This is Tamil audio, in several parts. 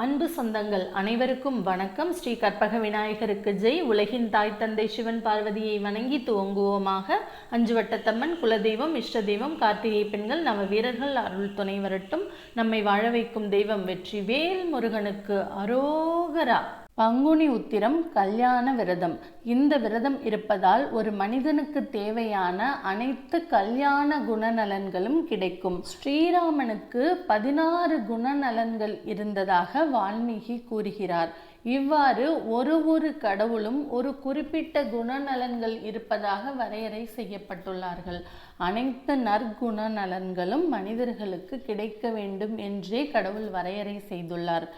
அன்பு சொந்தங்கள் அனைவருக்கும் வணக்கம். ஸ்ரீ கற்பக விநாயகருக்கு ஜெய். உலகின் தாய் தந்தை சிவன் பார்வதியை வணங்கி துவங்குவோமாக. அஞ்சு வட்டத்தம்மன், குலதெய்வம், இஷ்ட தெய்வம், கார்த்திகை பெண்கள், நவ வீரர்கள் அருள் துணை வரட்டும். நம்மை வாழ வைக்கும் தெய்வம் வெற்றி வேல் முருகனுக்கு அரோகரா. பங்குனி உத்திரம் கல்யாண விரதம். இந்த விரதம் இருப்பதால் ஒரு மனிதனுக்கு தேவையான அனைத்து கல்யாண குணநலன்களும் கிடைக்கும். ஸ்ரீராமனுக்கு 16 குணநலன்கள் இருந்ததாக வால்மீகி கூறுகிறார். இவ்வாறு ஒரு கடவுளும் ஒரு குறிப்பிட்ட குணநலன்கள் இருப்பதாக வரையறை செய்யப்பட்டுள்ளார்கள். அனைத்து நற்குணநலன்களும் மனிதர்களுக்கு கிடைக்க வேண்டும் என்றே கடவுள் வரையறை செய்துள்ளார்.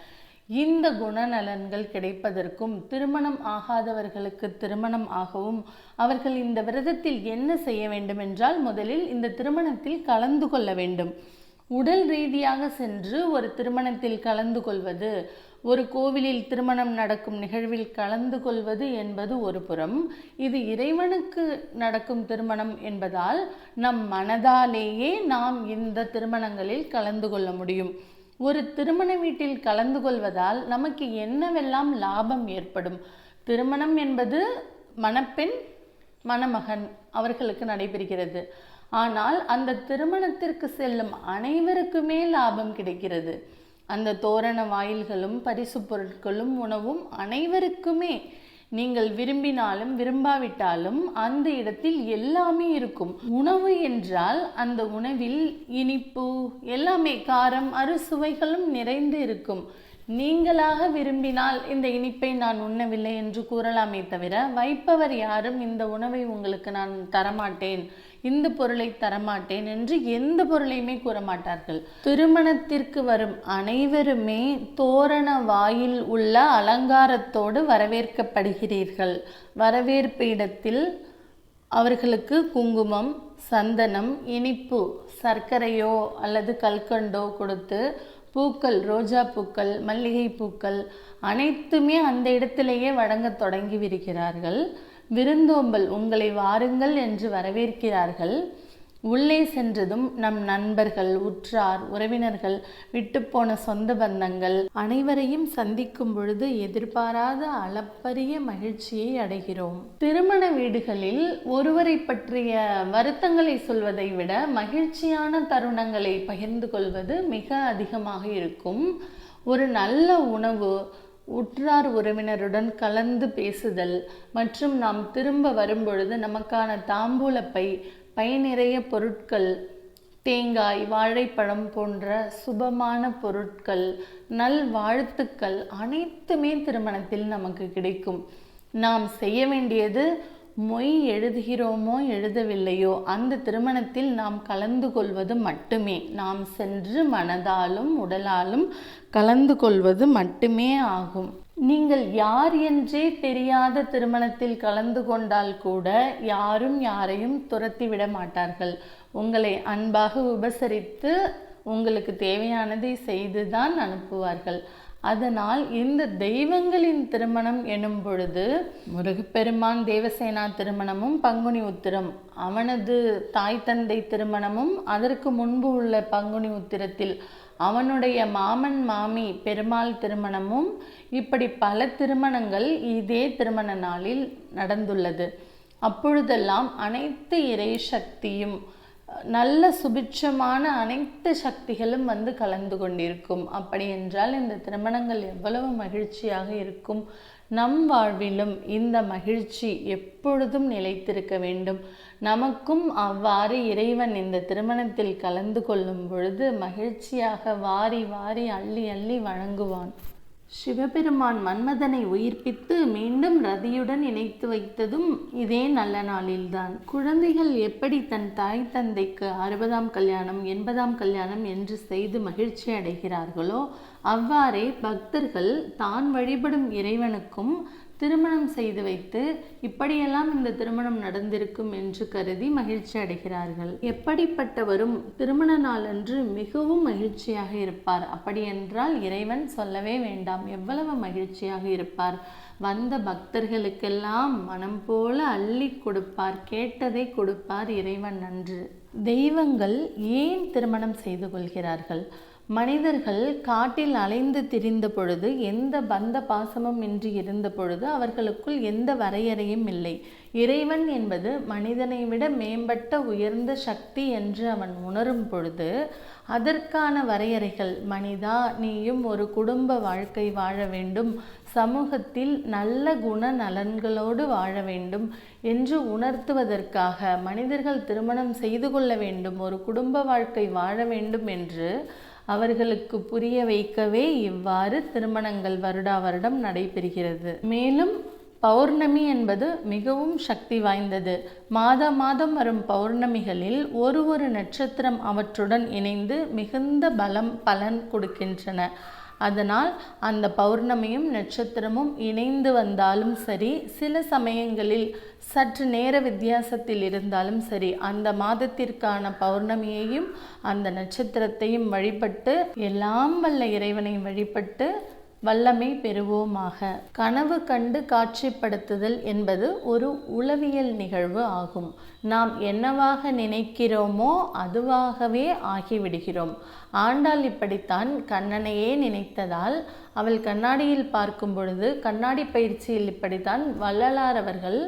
இந்த குணநலன்கள் கிடைப்பதற்கும் திருமணம் ஆகாதவர்களுக்கு திருமணம் ஆகவும் அவர்கள் இந்த விரதத்தில் என்ன செய்ய வேண்டும் என்றால், முதலில் இந்த திருமணத்தில் கலந்து கொள்ள வேண்டும். உடல் ரீதியாக சென்று ஒரு திருமணத்தில் கலந்து கொள்வது, ஒரு கோவிலில் திருமணம் நடக்கும் நிகழ்வில் கலந்து கொள்வது என்பது ஒரு புறம். இது இறைவனுக்கு நடக்கும் திருமணம் என்பதால் நம் மனதாலேயே நாம் இந்த திருமணங்களில் கலந்து கொள்ள முடியும். ஒரு திருமண வீட்டில் கலந்து கொள்வதால் நமக்கு என்னவெல்லாம் லாபம் ஏற்படும்? திருமணம் என்பது மணப்பெண் மணமகன் அவர்களுக்கு நடைபெறுகிறது. ஆனால் அந்த திருமணத்திற்கு செல்லும் அனைவருக்குமே லாபம் கிடைக்கிறது. அந்த தோரண வாயில்களும் பரிசு பொருட்களும் உணவும் அனைவருக்குமே. நீங்கள் விரும்பினாலும் விரும்பாவிட்டாலும் அந்த இடத்தில் எல்லாமே இருக்கும். உணவு என்றால் அந்த உணவில் இனிப்பு, எல்லாமே காரம், அறுசுவைகளும் நிறைந்து இருக்கும். நீங்களாக விரும்பினால் இந்த இனிப்பை நான் உண்ணவில்லை என்று கூறலாமே தவிர, வைப்பவர் யாரும் இந்த உணவை உங்களுக்கு நான் தரமாட்டேன், இந்த பொருளை தரமாட்டேன் என்று எந்த பொருளையுமே கூற மாட்டார்கள். திருமணத்திற்கு வரும் அனைவருமே தோரண வாயில் உள்ள அலங்காரத்தோடு வரவேற்கப்படுகிறீர்கள். வரவேற்பு இடத்தில் அவர்களுக்கு குங்குமம், சந்தனம், இனிப்பு, சர்க்கரையோ அல்லது கல்கண்டோ கொடுத்து, பூக்கள், ரோஜா பூக்கள், மல்லிகை பூக்கள் அனைத்துமே அந்த இடத்திலேயே வழங்க தொடங்கி விடுகிறார்கள். விருந்தோம்பல், உங்களை வாருங்கள் என்று வரவேற்கிறார்கள். உள்ளே சென்றதும் நம் நண்பர்கள், உற்றார், உறவினர்கள், விட்டுப்போன சொந்த பந்தங்கள் அனைவரையும் சந்திக்கும் பொழுது எதிர்பாராத அளப்பரிய மகிழ்ச்சியை அடைகிறோம். திருமண வீடுகளில் ஒருவரை பற்றிய வருத்தங்களை சொல்வதை விட மகிழ்ச்சியான தருணங்களை பகிர்ந்து கொள்வது மிக அதிகமாக இருக்கும். ஒரு நல்ல உணவு, உற்றார் உறவினருடன் கலந்து பேசுதல் மற்றும் நாம் திரும்ப வரும்பொழுது நமக்கான தாம்பூலப்பை, பை நிறைய பொருட்கள், தேங்காய், வாழைப்பழம் போன்ற சுபமான பொருட்கள், நல் வாழ்த்துக்கள் அனைத்துமே திருமணத்தில் நமக்கு கிடைக்கும். நாம் செய்ய வேண்டியது, மொய் எழுதுகிறோமோ எழுதவில்லையோ அந்த திருமணத்தில் நாம் கலந்து கொள்வது மட்டுமே. நாம் சென்று மனதாலும் உடலாலும் கலந்து கொள்வது மட்டுமே ஆகும். நீங்கள் யார் என்றே தெரியாத திருமணத்தில் கலந்து கொண்டால் கூட யாரும் யாரையும் துரத்தி விட மாட்டார்கள். உங்களை அன்பாக உபசரித்து உங்களுக்கு தேவையானதை செய்துதான் அனுப்புவார்கள். அதனால் இந்த தெய்வங்களின் திருமணம் எனும் பொழுது, முருகப்பெருமான் தேவசேனா திருமணமும் பங்குனி உத்திரம், அவனது தாய் தந்தை திருமணமும் அதற்கு முன்பு உள்ள பங்குனி உத்திரத்தில் அவனுடைய மாமன் மாமி பெருமாள் திருமணமும், இப்படி பல திருமணங்கள் இதே திருமண நாளில் நடந்துள்ளது. அப்பொழுதெல்லாம் அனைத்து இறை சக்தியும், நல்ல சுபிட்சமான அனைத்து சக்திகளும் வந்து கலந்து கொண்டிருக்கும். அப்படி என்றால் இந்த திருமணங்கள் எவ்வளவு மகிழ்ச்சியாக இருக்கும். நம் வாழ்விலும் இந்த மகிழ்ச்சி எப்பொழுதும் நிலைத்திருக்க வேண்டும். நமக்கும் அவ்வாறு இறைவன் இந்த திருமணத்தில் கலந்து கொள்ளும் பொழுது மகிழ்ச்சியாக வாரி வாரி அள்ளி அள்ளி வழங்குவான். சிவபெருமான் மன்மதனை உயிர்ப்பித்து மீண்டும் ரதியுடன் இணைத்து வைத்ததும் இதே நல்ல நாளில்தான். குழந்தைகள் எப்படி தன் தாய் தந்தைக்கு 60ஆம் கல்யாணம் 80ஆம் கல்யாணம் என்று செய்து மகிழ்ச்சி அடைகிறார்களோ, அவ்வாறே பக்தர்கள் தான் வழிபடும் இறைவனுக்கும் திருமணம் செய்து வைத்து இப்படியெல்லாம் இந்த திருமணம் நடந்திருக்கும் என்று கருதி மகிழ்ச்சி அடைகிறார்கள். எப்படிப்பட்டவரும் திருமண நாளன்று மிகவும் மகிழ்ச்சியாக இருப்பார். அப்படி என்றால் இறைவன் சொல்லவே வேண்டாம், எவ்வளவு மகிழ்ச்சியாக இருப்பார். வந்த பக்தர்களுக்கெல்லாம் மனம் போல அள்ளி கொடுப்பார், கேட்டதை கொடுப்பார் இறைவன். நன்று. தெய்வங்கள் ஏன் திருமணம் செய்து கொள்கிறார்கள்? மனிதர்கள் காட்டில் அலைந்து திரிந்த பொழுது எந்த பந்த பாசமும் இன்றி இருந்த பொழுது அவர்களுக்குள் எந்த வரையறையும் இல்லை. இறைவன் என்பது மனிதனை விட மேம்பட்ட உயர்ந்த சக்தி என்று அவன் உணரும் பொழுது அதற்கான வரையறைகள், மனிதா நீயும் ஒரு குடும்ப வாழ்க்கை வாழ வேண்டும், சமூகத்தில் நல்ல குண நலன்களோடு வாழ வேண்டும் என்று உணர்த்துவதற்காக மனிதர்கள் திருமணம் செய்து கொள்ள வேண்டும், ஒரு குடும்ப வாழ்க்கை வாழ வேண்டும் என்று அவர்களுக்கு புரிய வைக்கவே இவ்வாறு திருமணங்கள் வருடா வருடம் நடைபெறுகிறது. மேலும் பௌர்ணமி என்பது மிகவும் சக்தி வாய்ந்தது. மாதம் வரும் பௌர்ணமிகளில் ஒரு நட்சத்திரம் அவற்றுடன் இணைந்து மிகுந்த பலன் கொடுக்கின்றன. அதனால் அந்த பௌர்ணமியும் நட்சத்திரமும் இணைந்து வந்தாலும் சரி, சில சமயங்களில் சற்று நேர வித்தியாசத்தில் இருந்தாலும் சரி, அந்த மாதத்திற்கான பௌர்ணமியையும் அந்த நட்சத்திரத்தையும் வழிபட்டு எல்லாம் வல்ல இறைவனை வழிபட்டு வல்லமை பெறுவோமாக. கனவு கண்டு காட்சிப்படுத்துதல் என்பது ஒரு உளவியல் நிகழ்வு ஆகும். நாம் என்னவாக நினைக்கிறோமோ அதுவாகவே ஆகிவிடுகிறோம். ஆண்டாள் இப்படித்தான் கண்ணனையே நினைத்ததால் அவள் கண்ணாடியில் பார்க்கும் பொழுது, கண்ணாடி பயிற்சியில் இப்படித்தான் வள்ளலார் அவர்கள்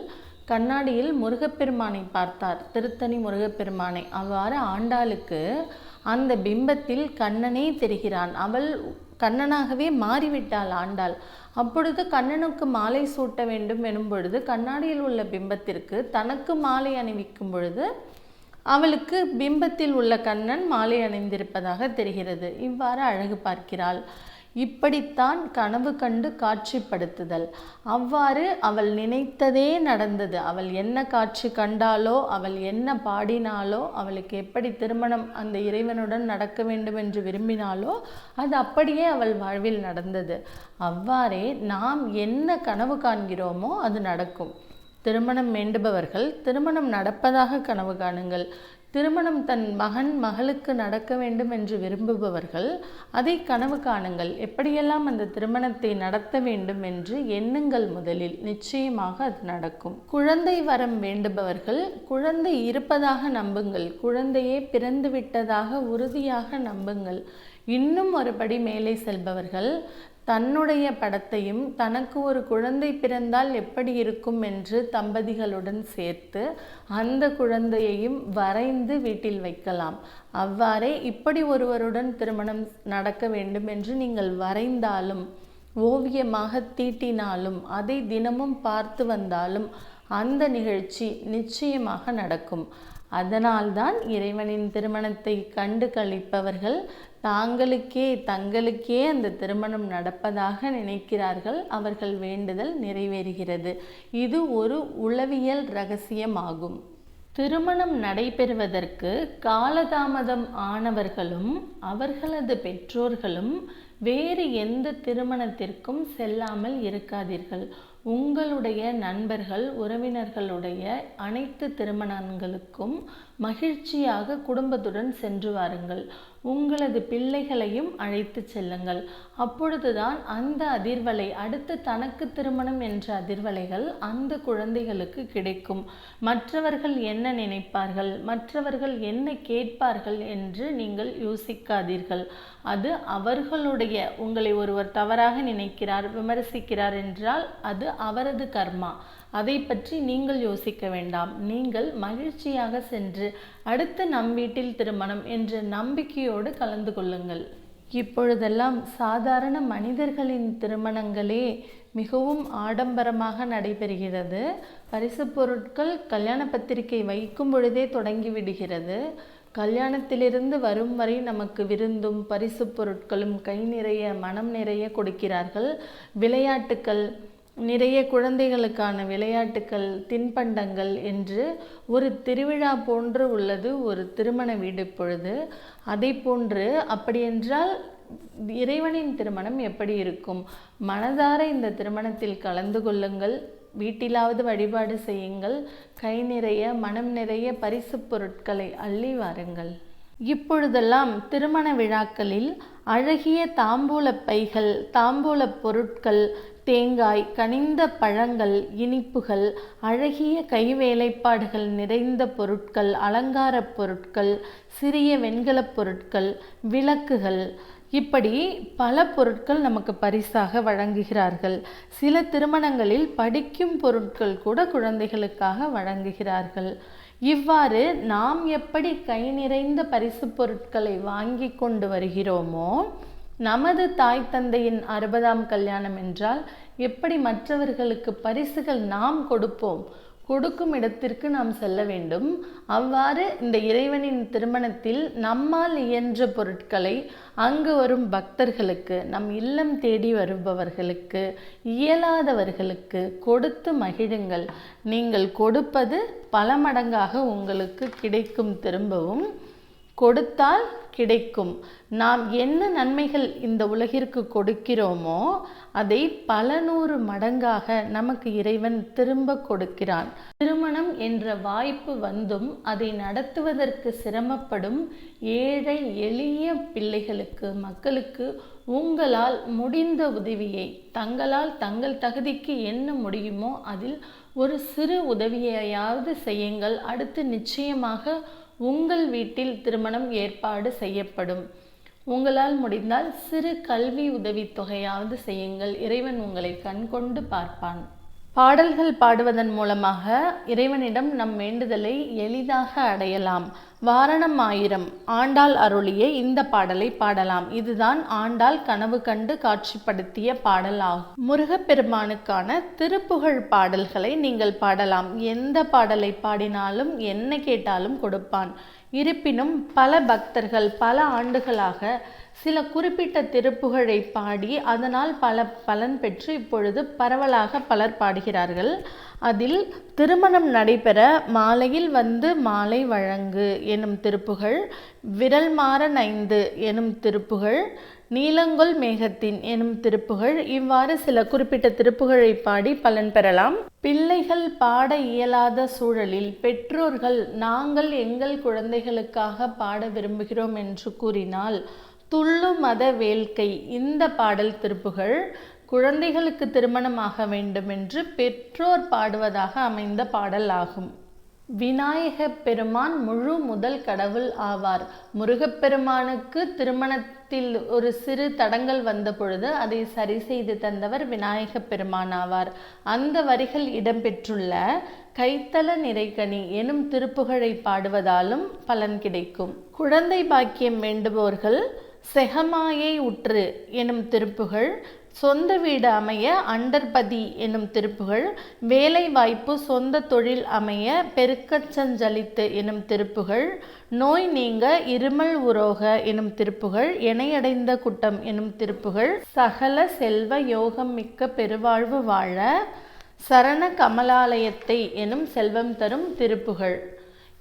கண்ணாடியில் முருகப்பெருமானை பார்த்தார், திருத்தணி முருகப்பெருமானை. அவ்வாறு ஆண்டாளுக்கு அந்த பிம்பத்தில் கண்ணனே தெரிகிறான். அவள் கண்ணனாகவே மாறிவிட்டாள் ஆண்டாள். அப்பொழுது கண்ணனுக்கு மாலை சூட்ட வேண்டும் எனும் பொழுது கண்ணாடியில் உள்ள பிம்பத்திற்கு தனக்கு மாலை அணிவிக்கும் பொழுது அவளுக்கு பிம்பத்தில் உள்ள கண்ணன் மாலை அணிந்திருப்பதாக தெரிகிறது. இவ்வாறு அழகு பார்க்கிறாள். இப்படித்தான் கனவு கண்டு காட்சிப்படுத்துதல். அவ்வாறு அவள் நினைத்ததே நடந்தது. அவள் என்ன காட்சி கண்டாலோ, அவள் என்ன பாடினாலோ, அவளுக்கு எப்படி திருமணம் அந்த இறைவனுடன் நடக்க வேண்டும் என்று விரும்பினாலோ அது அப்படியே அவள் வாழ்வில் நடந்தது. அவ்வாறே நாம் என்ன கனவு காண்கிறோமோ அது நடக்கும். திருமணம் வேண்டுபவர்கள் திருமணம் நடப்பதாக கனவு காணுங்கள். திருமணம் தன் மகன் மகளுக்கு நடக்க வேண்டும் என்று விரும்புபவர்கள் அதை கனவு காணுங்கள். எப்படியெல்லாம் அந்த திருமணத்தை நடத்த வேண்டும் என்று எண்ணுங்கள். முதலில் நிச்சயமாக அது நடக்கும். குழந்தை வரம் வேண்டுபவர்கள் குழந்தை இருப்பதாக நம்புங்கள். குழந்தையே பிறந்து விட்டதாக உறுதியாக நம்புங்கள். இன்னும் ஒருபடி மேலே செல்பவர்கள் தன்னுடைய படத்தையும் தனக்கு ஒரு குழந்தை பிறந்தால் எப்படி இருக்கும் என்று தம்பதிகளுடன் சேர்த்து அந்த குழந்தையையும் வரைந்து வீட்டில் வைக்கலாம். அவ்வாறே இப்படி ஒருவருடன் திருமணம் நடக்க வேண்டும் என்று நீங்கள் வரைந்தாலும், ஓவியமாக தீட்டினாலும், அதை தினமும் பார்த்து வந்தாலும் அந்த நிகழ்ச்சி நிச்சயமாக நடக்கும். அதனால்தான் இறைவனின் திருமணத்தை கண்டு களிப்பவர்கள் தங்களுக்கே அந்த திருமணம் நடப்பதாக நினைக்கிறார்கள். அவர்கள் வேண்டுதல் நிறைவேறுகிறது. இது ஒரு உளவியல் ரகசியமாகும். திருமணம் நடைபெறுவதற்கு காலதாமதம் ஆனவர்களும் அவர்களது பெற்றோர்களும் வேறு எந்த திருமணத்திற்கும் செல்லாமல் இருக்காதீர்கள். உங்களுடைய நண்பர்கள் உறவினர்களுடைய அனைத்து திருமணங்களுக்கும் மகிழ்ச்சியாக குடும்பத்துடன் சென்று வாருங்கள். உங்களது பிள்ளைகளையும் அழைத்து செல்லுங்கள். அப்பொழுதுதான் அந்த அதிர்வலை, அடுத்து தனக்கு திருமணம் என்ற அதிர்வலைகள் அந்த குழந்தைகளுக்கு கிடைக்கும். மற்றவர்கள் என்ன நினைப்பார்கள், மற்றவர்கள் என்ன கேட்பார்கள் என்று நீங்கள் யோசிக்காதீர்கள். அது அவர்களுடைய, உங்களை ஒருவர் தவறாக நினைக்கிறார், விமர்சிக்கிறார் என்றால் அது அவரது கர்மா. அதை பற்றி நீங்கள் யோசிக்க வேண்டாம். நீங்கள் மகிழ்ச்சியாக சென்று அடுத்து நம் வீட்டில் திருமணம் என்ற நம்பிக்கையோடு கலந்து கொள்ளுங்கள். இப்பொழுதெல்லாம் சாதாரண மனிதர்களின் திருமணங்களே மிகவும் ஆடம்பரமாக நடைபெறுகிறது. பரிசு பொருட்கள் கல்யாண பத்திரிகை வைக்கும் பொழுதே தொடங்கிவிடுகிறது. கல்யாணத்திலிருந்து வரும் வரை நமக்கு விருந்தும் பரிசு பொருட்களும் கை நிறைய மனம் நிறைய கொடுக்கிறார்கள். விளையாட்டுக்கள் நிறைய, குழந்தைகளுக்கான விளையாட்டுக்கள், தின்பண்டங்கள் என்று ஒரு திருவிழா போன்று உள்ளது ஒரு திருமண வீடு இப்பொழுது. அதை போன்று அப்படியென்றால் இறைவனின் திருமணம் எப்படி இருக்கும்? மனதார இந்த திருமணத்தில் கலந்து கொள்ளுங்கள். வீட்டிலாவது வழிபாடு செய்யுங்கள். கை நிறைய மனம் நிறைய பரிசு பொருட்களை அள்ளி வாருங்கள். இப்பொழுதெல்லாம் திருமண விழாக்களில் அழகிய தாம்பூல பைகள், தாம்பூல பொருட்கள், தேங்காய், கனிந்த பழங்கள், இனிப்புகள், அழகிய கைவேலைப்பாடுகள் நிறைந்த பொருட்கள், அலங்கார பொருட்கள், சிறிய வெண்கலப் பொருட்கள், விளக்குகள், இப்படி பல பொருட்கள் நமக்கு பரிசாக வழங்குகிறார்கள். சில திருமணங்களில் படிக்கும் பொருட்கள் கூட குழந்தைகளுக்காக வழங்குகிறார்கள். இவ்வாறு நாம் எப்படி கை நிறைந்த பரிசு பொருட்களை வாங்கி கொண்டு வருகிறோமோ, நமது தாய் தந்தையின் 60ஆம் கல்யாணம் என்றால் எப்படி மற்றவர்களுக்கு பரிசுகள் நாம் கொடுப்போம், கொடுக்கும் இடத்திற்கு நாம் செல்ல வேண்டும். அவ்வாறு இந்த இறைவனின் திருமணத்தில் நம்மால் இயன்ற பொருட்களை அங்கு வரும் பக்தர்களுக்கு, நம் இல்லம் தேடி வருபவர்களுக்கு, இயலாதவர்களுக்கு கொடுத்து மகிழுங்கள். நீங்கள் கொடுப்பது பல மடங்காக உங்களுக்கு கிடைக்கும். திரும்பவும் கொடுத்தால் கிடைக்கும். நாம் என்ன நன்மைகள் இந்த உலகிற்கு கொடுக்கிறோமோ அதை பல 100 மடங்காக நமக்கு இறைவன் திரும்ப கொடுக்கிறான். திருமணம் என்ற வாய்ப்பு வந்தும் அதை நடத்துவதற்கு சிரமப்படும் ஏழை எளிய பிள்ளைகளுக்கு, மக்களுக்கு உங்களால் முடிந்த உதவியை, தங்கள் தகுதிக்கு என்ன முடியுமோ அதில் ஒரு சிறு உதவியையாவது செய்யுங்கள். அடுத்து நிச்சயமாக உங்கள் வீட்டில் திருமணம் ஏற்பாடு செய்யப்படும். உங்களால் முடிந்தால் சிறு கல்வி உதவித்தொகையாவது செய்யுங்கள். இறைவன் உங்களை கண்கொண்டு பார்ப்பான். பாடல்கள் பாடுவதன் மூலமாக இறைவனிடம் நம் வேண்டுதலை எளிதாக அடையலாம். வாரணம் ஆயிரம் ஆண்டாள் அருளிய இந்த பாடலை பாடலாம். இதுதான் ஆண்டாள் கனவு கண்டு காட்சிப்படுத்திய பாடல் ஆகும். முருகப்பெருமானுக்கான திருப்புகழ் பாடல்களை நீங்கள் பாடலாம். எந்த பாடலை பாடினாலும் என்ன கேட்டாலும் கொடுப்பான். இருப்பினும் பல பக்தர்கள் பல ஆண்டுகளாக சில குறிப்பிட்ட திருப்புகழை பாடி அதனால் பல பலன் பெற்று இப்பொழுது பரவலாக பலர் பாடுகிறார்கள். அதில் திருமணம் நடைபெற மாலையில் வந்து மாலை வழங்கு எனும் திருப்புகழ், விரல் மாற நைந்து எனும் திருப்புகழ், நீலங்கொள் மேகத்தின் எனும் திருப்புகழ், இவ்வாறு சில குறிப்பிட்ட திருப்புகழை பாடி பலன் பெறலாம். பிள்ளைகள் பாட இயலாத சூழலில் பெற்றோர்கள் நாங்கள் எங்கள் குழந்தைகளுக்காக பாட விரும்புகிறோம் என்று கூறினால் துள்ளு மத வேள்கை இந்த பாடல் திருப்புகழ் குழந்தைகளுக்கு திருமணமாக வேண்டும் என்று பெற்றோர் பாடுவதாக அமைந்த பாடல் ஆகும். விநாயக பெருமான் முழு முதல் கடவுள் ஆவார். முருகப்பெருமானுக்கு திருமணத்தில் ஒரு சிறு தடங்கள் வந்த பொழுது அதை சரி செய்து தந்தவர் விநாயக பெருமான் ஆவார். அந்த வரிகள் இடம்பெற்றுள்ள கைத்தல நிறைகனி எனும் திருப்புகழை பாடுவதாலும் பலன் கிடைக்கும். குழந்தை பாக்கியம் வேண்டுபவர்கள் செகமாயை உற்று எனும் திருப்புகழ், சொந்த வீடு அமைய அண்டர்பதி எனும் திருப்புகழ், வேலை வாய்ப்பு சொந்த தொழில் அமைய பெருக்கச்சஞ்சலித்து எனும் திருப்புகழ், நோய் நீங்க இருமல் உரோக எனும் திருப்புகழ், எனையடைந்த குட்டம் எனும் திருப்புகழ், சகல செல்வ யோகம் மிக்க பெருவாழ்வு வாழ சரண கமலாலயத்தை எனும் செல்வம் தரும் திருப்புகழ்.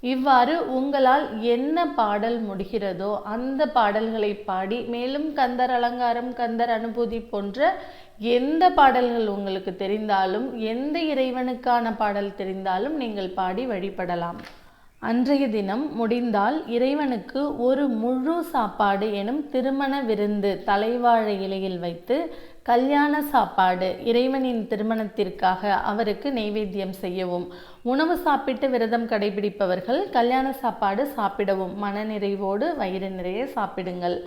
இவ்வாறு உங்களால் என்ன பாடல் முடிகிறதோ அந்த பாடல்களை பாடி, மேலும் கந்தர் அலங்காரம், கந்தர் அனுபூதி போன்ற எந்த பாடல்கள் உங்களுக்கு தெரிந்தாலும், எந்த இறைவனுக்கான பாடல் தெரிந்தாலும் நீங்கள் பாடி வழிபடலாம். அன்றைய தினம் முடிந்தால் இறைவனுக்கு ஒரு முழு சாப்பாடு எனும் திருமண விருந்து தலைவாழை இலையில் வைத்து கல்யாண சாப்பாடு இறைவனின் திருமணத்திற்காக அவருக்கு நெய்வேத்தியம் செய்யவும். உணவு சாப்பிட்டு விரதம் கடைபிடிப்பவர்கள் கல்யாண சாப்பாடு சாப்பிடவும். மனநிறைவோடு வயிறு நிறைய சாப்பிடுங்கள்.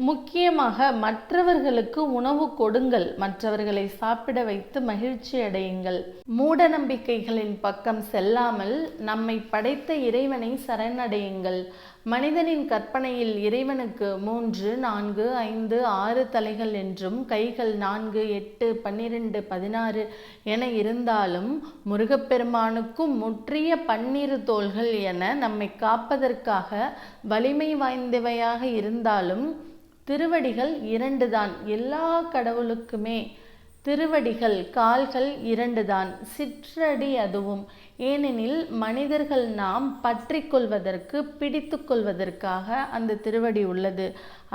முக்கியமாக மற்றவர்களுக்கு உணவு கொடுங்கள். மற்றவர்களை சாப்பிட வைத்து மகிழ்ச்சி அடையுங்கள். மூட நம்பிக்கைகளின் பக்கம் செல்லாமல் நம்மை படைத்த இறைவனை சரணடையுங்கள். மனிதனின் கற்பனையில் இறைவனுக்கு 3, 4, 5, 6 தலைகள் என்றும் கைகள் 4, 8, 12, 16 என இருந்தாலும் முருகப்பெருமானுக்கும் முற்றிய 12 தோள்கள் என நம்மை காப்பதற்காக வலிமை வாய்ந்தவையாக இருந்தாலும் திருவடிகள் 2 தான். எல்லா கடவுளுக்குமே திருவடிகள், கால்கள் 2 தான். சிற்றடி அதுவும். ஏனெனில் மனிதர்கள் நாம் பற்றி கொள்வதற்கு, பிடித்து கொள்வதற்காக அந்த திருவடி உள்ளது.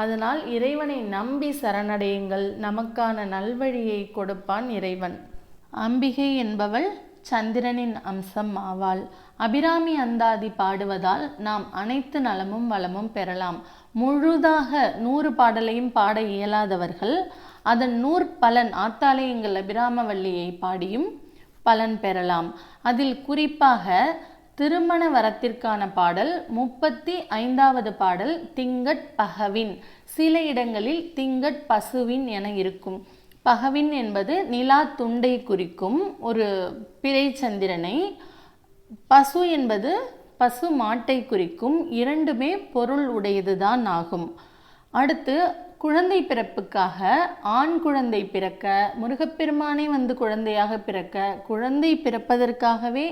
அதனால் இறைவனை நம்பி சரணடையுங்கள். நமக்கான நல்வழியை கொடுப்பான் இறைவன். அம்பிகை என்பவள் சந்திரனின் அம்சம் ஆவாள். அபிராமி அந்தாதி பாடுவதால் நாம் அனைத்து நலமும் வளமும் பெறலாம். முழுதாக 100 பாடலையும் பாட இயலாதவர்கள் அதன் 100 பலன் ஆத்தாலயங்கள் அபிராமவல்லியை பாடியும் பலன் பெறலாம். அதில் குறிப்பாக திருமண வரத்திற்கான பாடல் 35வது பாடல் திங்கட் பகவின். சில இடங்களில் திங்கட் பசுவின் என இருக்கும். பகவின் என்பது நிலா துண்டை குறிக்கும், ஒரு பிறை சந்திரனை. பசு என்பது பசு மாட்டை குறிக்கும். இரண்டுமே பொருள் உடையதுதான் ஆகும். அடுத்து குழந்தை பிறப்புக்காக ஆண் குழந்தை பிறக்க, முருகப்பெருமானே குழந்தையாக பிறக்க, குழந்தை பிறப்பதற்காகவே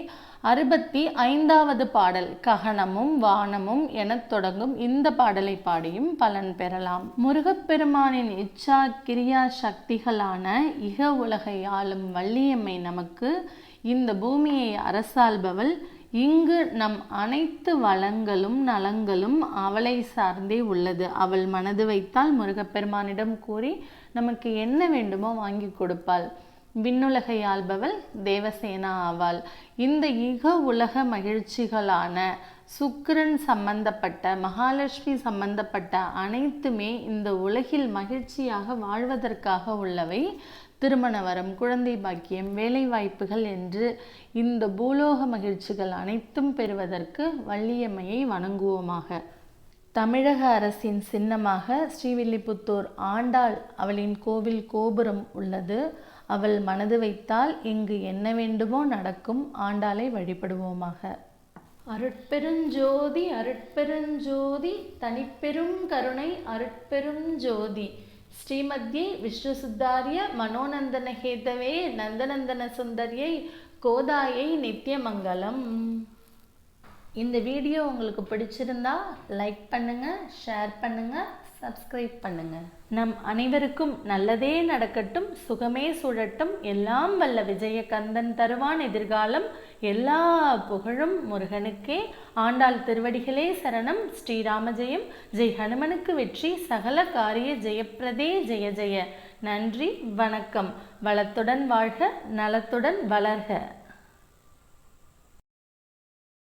65வது பாடல் ககனமும் வானமும் என தொடங்கும் இந்த பாடலை பாடியும் பலன் பெறலாம். முருகப்பெருமானின் இச்சா கிரியா சக்திகளான இக உலகை ஆளும் வள்ளியம்மை நமக்கு இந்த பூமியை அரசாள்பவள். இங்கு நம் அனைத்து வளங்களும் நலங்களும் அவளை சார்ந்தே உள்ளது. அவள் மனது வைத்தால் முருகப்பெருமானிடம் கூறி நமக்கு என்ன வேண்டுமோ வாங்கி கொடுப்பாள். விண்ணுலகை ஆள்பவள் தேவசேனா ஆவாள். இந்த இக உலக மகிழ்ச்சிகளான சுக்கிரன் சம்பந்தப்பட்ட, மகாலட்சுமி சம்பந்தப்பட்ட அனைத்துமே இந்த உலகில் மகிழ்ச்சியாக வாழ்வதற்காக உள்ளவை. திருமண வரம், குழந்தை பாக்கியம், வேலை வாய்ப்புகள் என்று இந்த பூலோக மகிழ்ச்சிகள் அனைத்தும் பெறுவதற்கு வள்ளியம்மையை வணங்குவோமாக. தமிழக அரசின் சின்னமாக ஸ்ரீவில்லிபுத்தூர் ஆண்டாள் அவளின் கோவில் கோபுரம் உள்ளது. அவள் மனது வைத்தால் இங்கு என்ன வேண்டுமோ நடக்கும். ஆண்டாளை வழிபடுவோமாக. அருட்பெருஞ்சோதி அருட்பெருஞ்சோதி தனிப்பெரும் கருணை அருட்பெரும் ஜோதி ஸ்ரீமத்யை விஷ்ணு சுத்தாரிய மனோநந்தன ஹேதவே நந்தநந்தன சுந்தரியை கோதாயை நித்தியமங்கலம். இந்த வீடியோ உங்களுக்கு பிடிச்சிருந்தா லைக் பண்ணுங்க, ஷேர் பண்ணுங்க, சப்ஸ்கிரைப் பண்ணுங்க. நம் அனைவருக்கும் நல்லதே நடக்கட்டும், சுகமே சுழட்டும். எல்லாம் வல்ல விஜயகந்தன் தருவான் எதிர்காலம். எல்லா புகழும் முருகனுக்கே. ஆண்டாள் திருவடிகளே சரணம். ஸ்ரீராம ஜெயம். ஜெய் ஹனுமனுக்கு வெற்றி. சகல காரிய ஜெயப்பிரதே. ஜெய ஜெய. நன்றி, வணக்கம். வளத்துடன் வாழ்க, நலத்துடன் வளர்க.